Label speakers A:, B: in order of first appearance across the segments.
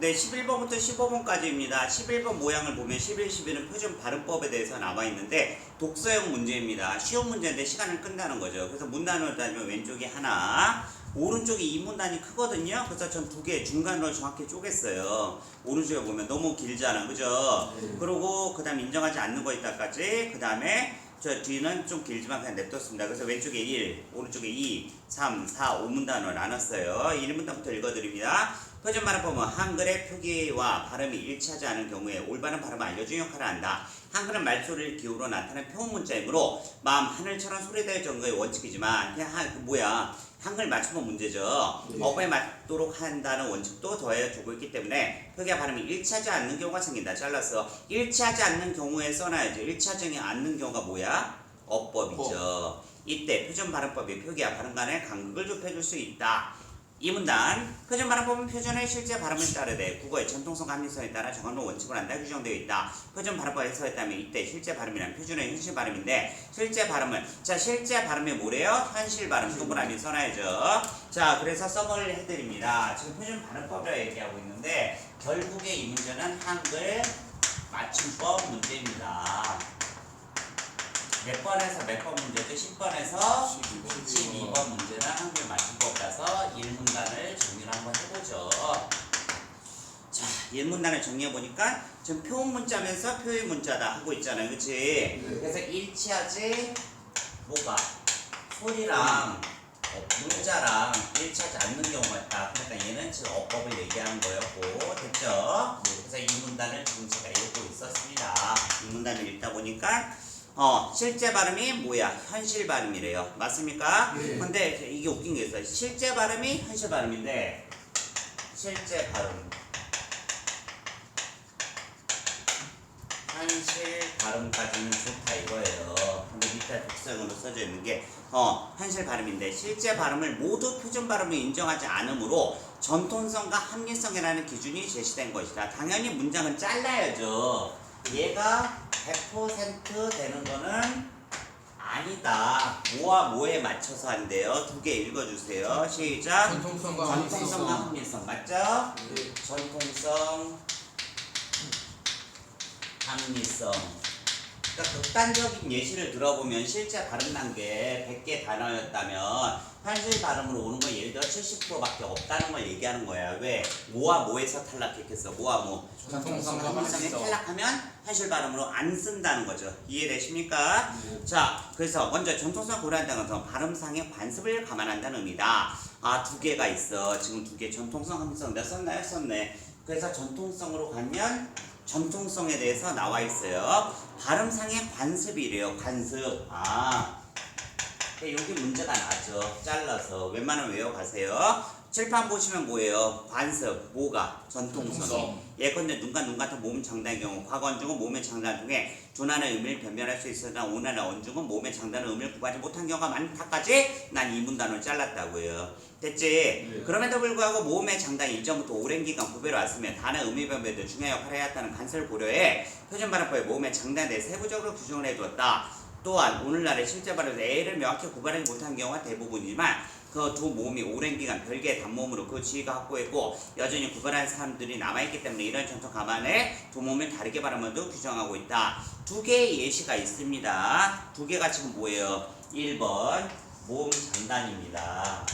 A: 네, 11번부터 15번까지입니다. 11번 모양을 보면 11, 12는 표준 발음법에 대해서 나와 있는데 독서형 문제입니다. 쉬운 문제인데 시간을 끈다는 거죠. 그래서 문단으로 따지면 왼쪽이 하나, 오른쪽이 이 문단이 크거든요. 그래서 전 두 개 중간으로 정확히 쪼갰어요. 오른쪽에 보면 너무 길잖아, 그죠? 그리고 그 다음 인정하지 않는 거 있다까지, 그 다음에 저 뒤는 좀 길지만 그냥 냅뒀습니다. 그래서 왼쪽에 1, 오른쪽에 2, 3, 4, 5문단으로 나눴어요. 1문단부터 읽어드립니다. 표준 발음법은 한글의 표기와 발음이 일치하지 않은 경우에 올바른 발음을 알려주는 역할을 한다. 한글은 말소리를 기호로 나타낸 표현 문자이므로 마음 하늘처럼 소리될 정도의 원칙이지만 그냥 한글 맞춤법 문제죠.
B: 네.
A: 어법에 맞도록 한다는 원칙도 더해 두고 있기 때문에 표기와 발음이 일치하지 않는 경우가 생긴다. 잘라서 일치하지 않는 경우에 써놔야죠. 일치하지 않는 경우가 뭐야? 어법이죠. 이때 표준 발음법이 표기와 발음 간의 간극을 좁혀줄 수 있다. 이 문단, 표준 발음법은 표준의 실제 발음을 따르되 국어의 전통성과 합리성에 따라 정하는 원칙을 한다 규정되어 있다. 표준 발음법에서 했다면 이때 실제 발음이란 표준의 현실 발음인데 실제 발음이 뭐래요? 현실 발음 동그라미 써놔야죠. 자, 그래서 써머리를 해드립니다. 지금 표준 발음법이라고 얘기하고 있는데 결국에 이 문제는 한글 맞춤법 문제입니다. 몇 번에서 몇 번 문제죠? 10번에서 12번 문제는 한글 맞춤법이라서 1문단을 정리를 한번 해보죠. 자, 1문단을 정리해보니까 지금 표현 문자면서 표의 문자다 하고 있잖아요. 그치?
B: 네.
A: 그래서 일치하지 뭐가? 소리랑 문자랑 일치하지 않는 경우가 있다. 그러니까 얘는 지금 어법을 얘기하는 거였고, 됐죠? 그래서 2문단을 지금 제가 읽고 있었습니다. 2문단을 읽다 보니까 실제 발음이 뭐야? 현실 발음이래요. 맞습니까?
B: 네.
A: 근데 이게 웃긴 게 있어요. 실제 발음이 현실 발음인데 실제 발음 현실 발음까지는 좋다 이거예요. 근데 밑에 독서형으로 써져 있는 게 현실 발음인데 실제 발음을 모두 표준 발음을 인정하지 않으므로 전통성과 합리성이라는 기준이 제시된 것이다. 당연히 문장은 잘라야죠. 얘가 100% 되는 거는 아니다. 뭐와 뭐에 맞춰서 한대요. 두 개 읽어주세요. 시작.
B: 전통성과
A: 합리성. 맞죠?
B: 네.
A: 전통성, 합리성. 그러니까 극단적인 예시를 들어보면 실제 발음 단계 100개 단어였다면 현실 발음으로 오는 건 예를 들어 70%밖에 없다는 걸 얘기하는 거야. 왜? 뭐와 뭐에서 탈락했겠어? 뭐와 뭐?
B: 전통성과
A: 합리성에
B: 합리성.
A: 탈락하면 현실 발음으로 안 쓴다는 거죠. 이해되십니까?
B: 네.
A: 자, 그래서 먼저 전통성을 고려한다는 것은 발음상의 관습을 감안한다는 의미다. 아, 두 개가 있어. 지금 두 개. 전통성, 합리성. 내가 썼나요? 썼네. 그래서 전통성으로 가면 전통성에 대해서 나와 있어요. 발음상의 관습이래요. 관습. 여기 문제가 나죠. 잘라서 웬만하면 외워가세요. 칠판 보시면 뭐예요? 관습. 뭐가? 전통성. 예컨대 눈과 눈 같은 몸 장단의 경우 과거 언중은 몸의 장단을 통해 둔한의 의미를 변별할 수 있으나 온한의 언중은 몸의 장단의 의미를 구하지 못한 경우가 많다까지 난 이 문단을 잘랐다고요. 됐지?
B: 네.
A: 그럼에도 불구하고 모음의 장단이 1점부터 오랜 기간 구별해 왔으며 단어 의미 변별도 중요한 역할을 해왔다는 관습을 고려해 표준 발음법에 모음의 장단에 대해 세부적으로 규정을 해두었다. 또한 오늘날의 실제 발음에서 A를 명확히 구별하지 못한 경우가 대부분이지만 그 두 모음이 오랜 기간 별개의 단모음으로 그 지위가 확고했고 여전히 구별하는 사람들이 남아있기 때문에 이런 전통 감안에 두 모음을 다르게 발음하도 규정하고 있다. 두 개의 예시가 있습니다. 두 개가 지금 뭐예요? 1번 모음 장단입니다.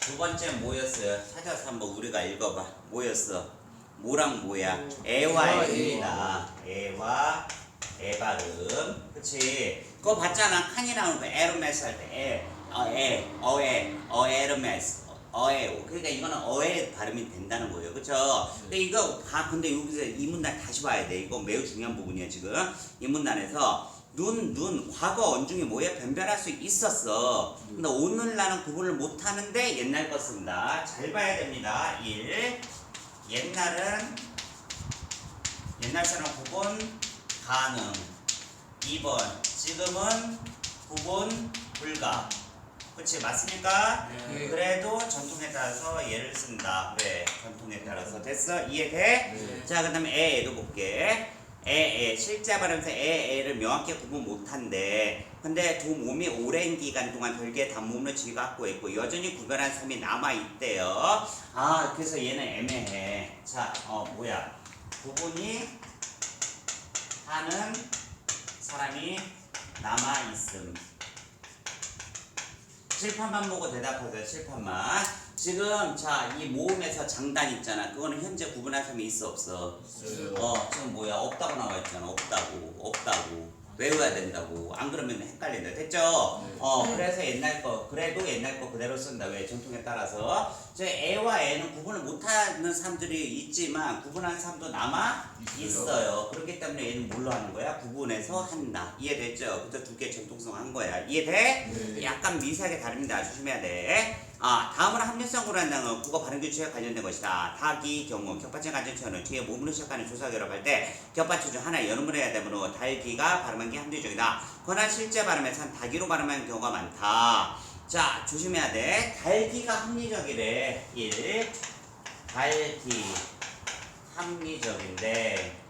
A: 두 번째 뭐였어요? 찾아서 한번 우리가 읽어봐. 뭐였어? 뭐랑 뭐야? 애와 애입니다. 애와 애 발음. 그치? 그거 봤잖아. 칸이 나오는 거. 에르메스 할 때 에르메스. 그러니까 이거는 어의 발음이 된다는 거예요. 그쵸? 근데 이거 근데 여기서 이 문단 다시 봐야 돼. 이거 매우 중요한 부분이에요, 지금. 이 문단에서 눈, 과거 언중이 뭐예요? 변별할 수 있었어. 근데 오늘날은 구분을 못 하는데 옛날 거 쓴다. 잘 봐야 됩니다. 1. 옛날처럼 구분 가능. 2번 지금은 구분 불가. 그치? 맞습니까?
B: 네.
A: 그래도 전통에 따라서 얘를 쓴다. 왜? 전통에 따라서. 됐어? 이해돼?
B: 네.
A: 자, 그 다음에 애도 볼게. 실제 발음에서 에를 명확히 구분 못한대. 근데 두 몸이 오랜 기간 동안 별개의 단모음을 지갖고 있고 여전히 구별한 삶이 남아있대요. 아, 그래서 얘는 애매해. 자, 구분이 하는 사람이 남아있음. 칠판만 보고 대답하세요. 칠판만. 지금 자, 이 모음에서 장단 있잖아. 그거는 현재 구분할 사람이 있어 없어?
B: 있어요.
A: 지금 없다고 나와 있잖아. 없다고 외워야 된다고. 안 그러면 헷갈린다. 됐죠? 그래서 그래도 옛날 거 그대로 쓴다. 왜? 전통에 따라서. 애와 애는 구분을 못하는 사람들이 있지만 구분하는 사람도 남아 있어요. 그렇기 때문에 얘는 뭘로 하는 거야? 구분해서 한다. 이해됐죠? 그래서 두 개 전통성 한 거야. 이해돼?
B: 네.
A: 약간 미세하게 다릅니다. 조심해야 돼. 다음은 합리성으로 한다는 건 국어 발음 규칙에 관련된 것이다. 닭이 경우 격받침 간접체는 뒤에 몸으로 시작하는 조사 결합할 때 격받침 중 하나 연음을 해야 되므로 달기가 발음한 게 합리적이다. 그러나 실제 발음에선 닭이로 발음하는 경우가 많다. 자, 조심해야 돼. 달기가 합리적이래. 1. 달기 합리적인데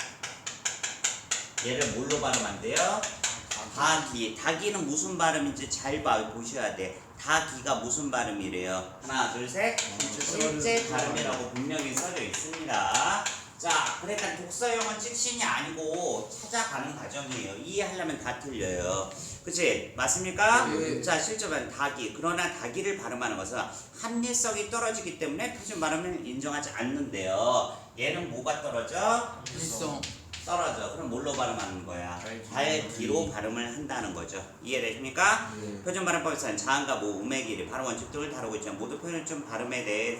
A: 얘를 뭘로 발음한대요? 닭이는 무슨 발음인지 잘 보셔야 돼. 닭이가 무슨 발음이래요? 하나, 둘, 셋. 실제 발음이라고 분명히 써져 있습니다. 자, 그러니까 독서용은 찍신이 아니고 찾아가는 과정이에요. 이해하려면 다 틀려요. 그치? 맞습니까?
B: 네.
A: 자, 실제 발음 닭이. 그러나 닭이를 발음하는 것은 합리성이 떨어지기 때문에 표준 발음을 인정하지 않는데요. 얘는 뭐가 떨어져?
B: 합리성.
A: 떨어져. 그럼 뭘로 발음하는 거야?
B: 달기.
A: 달기로 발음을 한다는 거죠. 이해되십니까?
B: 네.
A: 표준 발음법에서는 자음과 모, 음의 길이, 발음 원칙 등을 다루고 있지만 모두 표준점 발음에 대해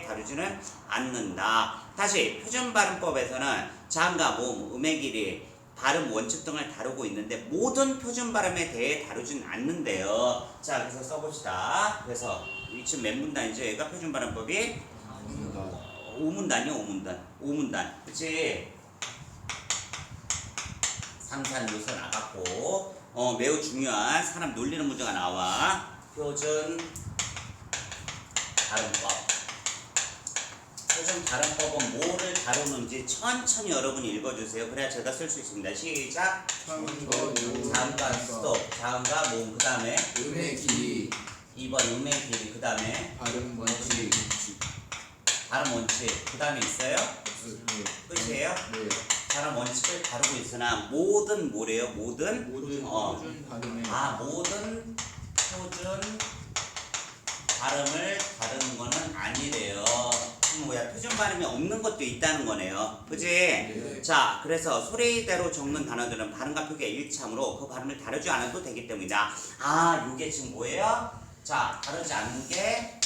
A: 다루지는 않는다. 다시 표준 발음법에서는 자음과 모, 음의 길이, 발음 원칙 등을 다루고 있는데 모든 표준 발음에 대해 다루진 않는데요. 자, 그래서 써봅시다. 그래서 지금 몇 문단이죠? 얘가 표준 발음법이 5문단이요. 5문단. 그치? 상산요소 나갔고 매우 중요한 사람 놀리는 문제가 나와. 표준 발음법. 표준 발음법은 뭐를 다루는지 천천히 여러분이 읽어주세요. 그래야 제가 쓸 수 있습니다. 시작. 자음과 스톱, 자음과 모음, 그 다음에
B: 음의 길이.
A: 2번 음의 길이, 그 다음에
B: 발음 원칙.
A: 발음 원칙, 그 다음에 있어요?
B: 네.
A: 끝이에요?
B: 네.
A: 발음 원칙을 다루고 있으나 모든 뭐래요? 모든
B: 모든
A: 어.
B: 표준 발음의
A: 모든 표준 발음을 다루는 거는 아니래요. 표준 발음이 없는 것도 있다는 거네요. 그지?
B: 네.
A: 자, 그래서 소리대로 적는 단어들은 발음과 표기가 일치하므로 그 발음을 다루지 않아도 되기 때문이다. 요게 지금 뭐예요? 자, 다루지 않는 게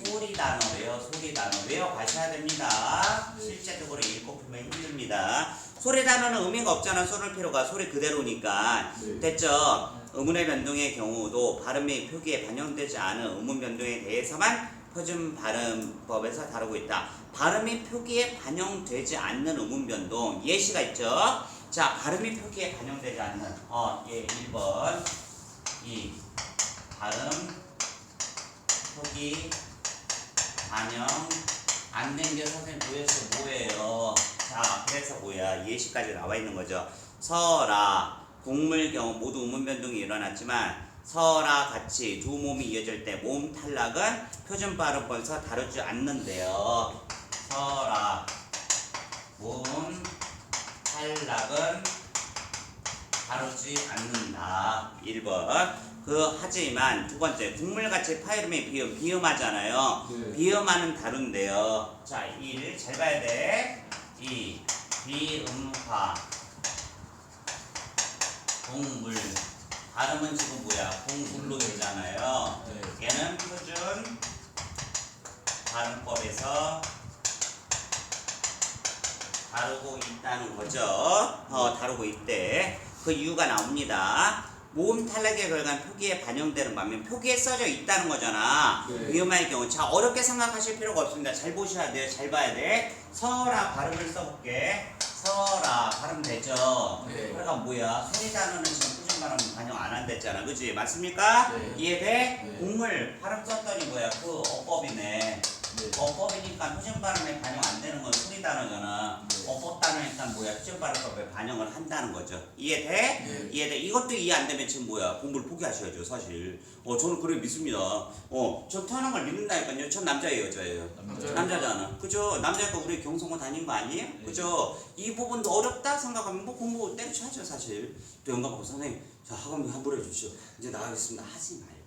A: 소리 단어래요. 소리 단어. 외워 가셔야 됩니다. 실제적으로 읽고 풀면 힘듭니다. 소리 단어는 의미가 없잖아. 써놓을 필요가 소리 그대로니까.
B: 네.
A: 됐죠? 의문의 변동의 경우도 발음 및 표기에 반영되지 않은 의문 변동에 대해서만 표준 발음법에서 다루고 있다. 발음 및 표기에 반영되지 않는 의문 변동. 예시가 있죠? 자, 발음 및 표기에 반영되지 않는 1번 2. 발음 표기 반영 안 된 게 선생님 도대체 뭐예요? 자, 그래서 뭐야? 예시까지 나와 있는 거죠. 서라, 곡물 경우 모두 음운 변동이 일어났지만 서라 같이 두 몸이 이어질 때 모음 탈락은 표준 발음법에서 다루지 않는데요. 서라, 모음 탈락은 다루지 않는다. 1번. 하지만 두 번째 국물같이 파이름의 비음 하잖아요.
B: 네.
A: 비음하는 다룬데요. 자, 1 잘 봐야 돼. 2 비음화 곡물 발음은 지금 뭐야? 곡물로 되잖아요.
B: 네.
A: 얘는 표준 발음법에서 다루고 있다는 거죠. 다루고 있대. 그 이유가 나옵니다. 모음 탈락의 결과는 표기에 반영되는 반면 표기에 써져 있다는 거잖아.
B: 네.
A: 위험할 경우. 자, 어렵게 생각하실 필요가 없습니다. 잘 보셔야 돼요. 잘 봐야 돼. 서라 발음을 써볼게. 서라 발음 되죠?
B: 네.
A: 그러니까 뭐야? 소리 단어는 지금 표준 발음 반영 안 한댔잖아. 그치? 맞습니까?
B: 네.
A: 이해돼?
B: 네.
A: 곡물 발음 썼더니 뭐야? 그 어법이네.
B: 네.
A: 어법이니까 표준 발음에 반영 안 되는 건 소리 단어잖아.
B: 네.
A: 어법 단어니까 뭐야? 표준 발음법에 반영을 한다는 거죠. 이해돼?
B: 네.
A: 이해돼? 이것도 이해 안 되면 지금 뭐야? 공부를 포기하셔야죠, 사실. 저는 그래 믿습니다. 전 태어난 걸 믿는다니까요. 전 남자예요, 여자예요?
B: 남자예요.
A: 남자잖아. 그죠? 남자니까 우리 경성고 다닌 거 아니에요? 그죠? 이 부분도 어렵다 생각하면 뭐 공부 때려쳐야죠, 사실. 또 영감 보고 선생님, 자 학원비 환불해 주십시오. 이제 나가겠습니다. 하지 말고.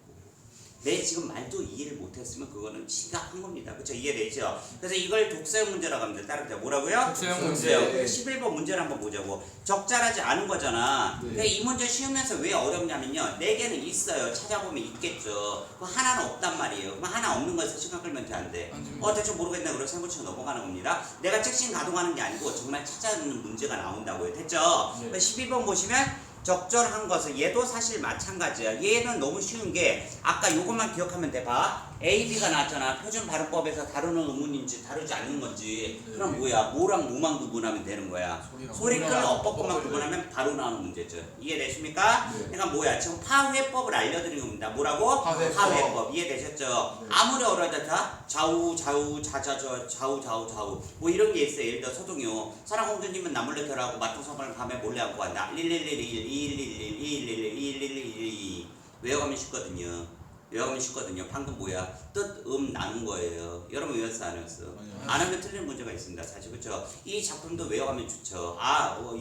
A: 내 지금 말도 이해를 못했으면 그거는 지가 한 겁니다. 그쵸? 이해되죠? 그래서 이걸 독서형 문제라고 합니다. 따르자 뭐라고요?
C: 독서형
B: 문제.
A: 11번 문제를 한번 보자고. 적절하지 않은 거잖아.
B: 네.
A: 근데 이 문제 쉬우면서 왜 어렵냐면요. 4개는 있어요. 찾아보면 있겠죠. 그 하나는 없단 말이에요. 그럼 하나 없는 거에서 시간 끌면 돼, 안 돼? 대충 모르겠네. 그래서 생고치고 넘어가는 겁니다. 내가 즉시 가동하는 게 아니고 정말 찾아내는 문제가 나온다고요. 됐죠?
B: 네.
A: 12번 보시면 적절한 것은 얘도 사실 마찬가지야. 얘는 너무 쉬운 게 아까 요것만 기억하면 돼. 봐. A, B가 나왔잖아. 표준 발음법에서 다루는 의문인지 다루지 않는 건지.
B: 네.
A: 그럼 뭐야? 뭐랑 뭐만 구분하면 되는 거야? 소리끌 어법법만 구분하면 바로 나오는 문제죠. 이해되십니까?
B: 네.
A: 그러니까 뭐야? 지금 파회법을 알려드리는 겁니다. 뭐라고?
B: 파회법.
A: 이해되셨죠?
B: 네.
A: 아무리 어려워도 다 좌우 좌우 좌좌좌 좌우 좌우 좌우 뭐 이런 게 있어요. 예를 들어 서동요. 사랑공주님은 나몰래 결하고 마통성을 밤에 몰래 안고 간다. 1111 2111 외워가면 쉽거든요. 외워가면 쉽거든요. 방금 뭐야? 뜻, 나눈 거예요. 여러분 외웠어 안 외웠어? 안 하면 틀리는 문제가 있습니다. 사실 그렇죠? 이 작품도 외워가면 좋죠.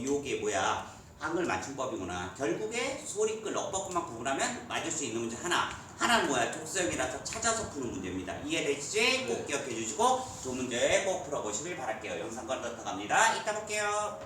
A: 요게 뭐야? 한글 맞춤법이구나. 결국에 소리끌 어법만 구분하면 맞을 수 있는 문제 하나. 하나는 뭐야? 독서형이라서 찾아서 푸는 문제입니다. 이해되시지? 꼭 기억해 주시고 두 문제 꼭 풀어보시길 바랄게요. 영상 건너서 갑니다. 이따 볼게요.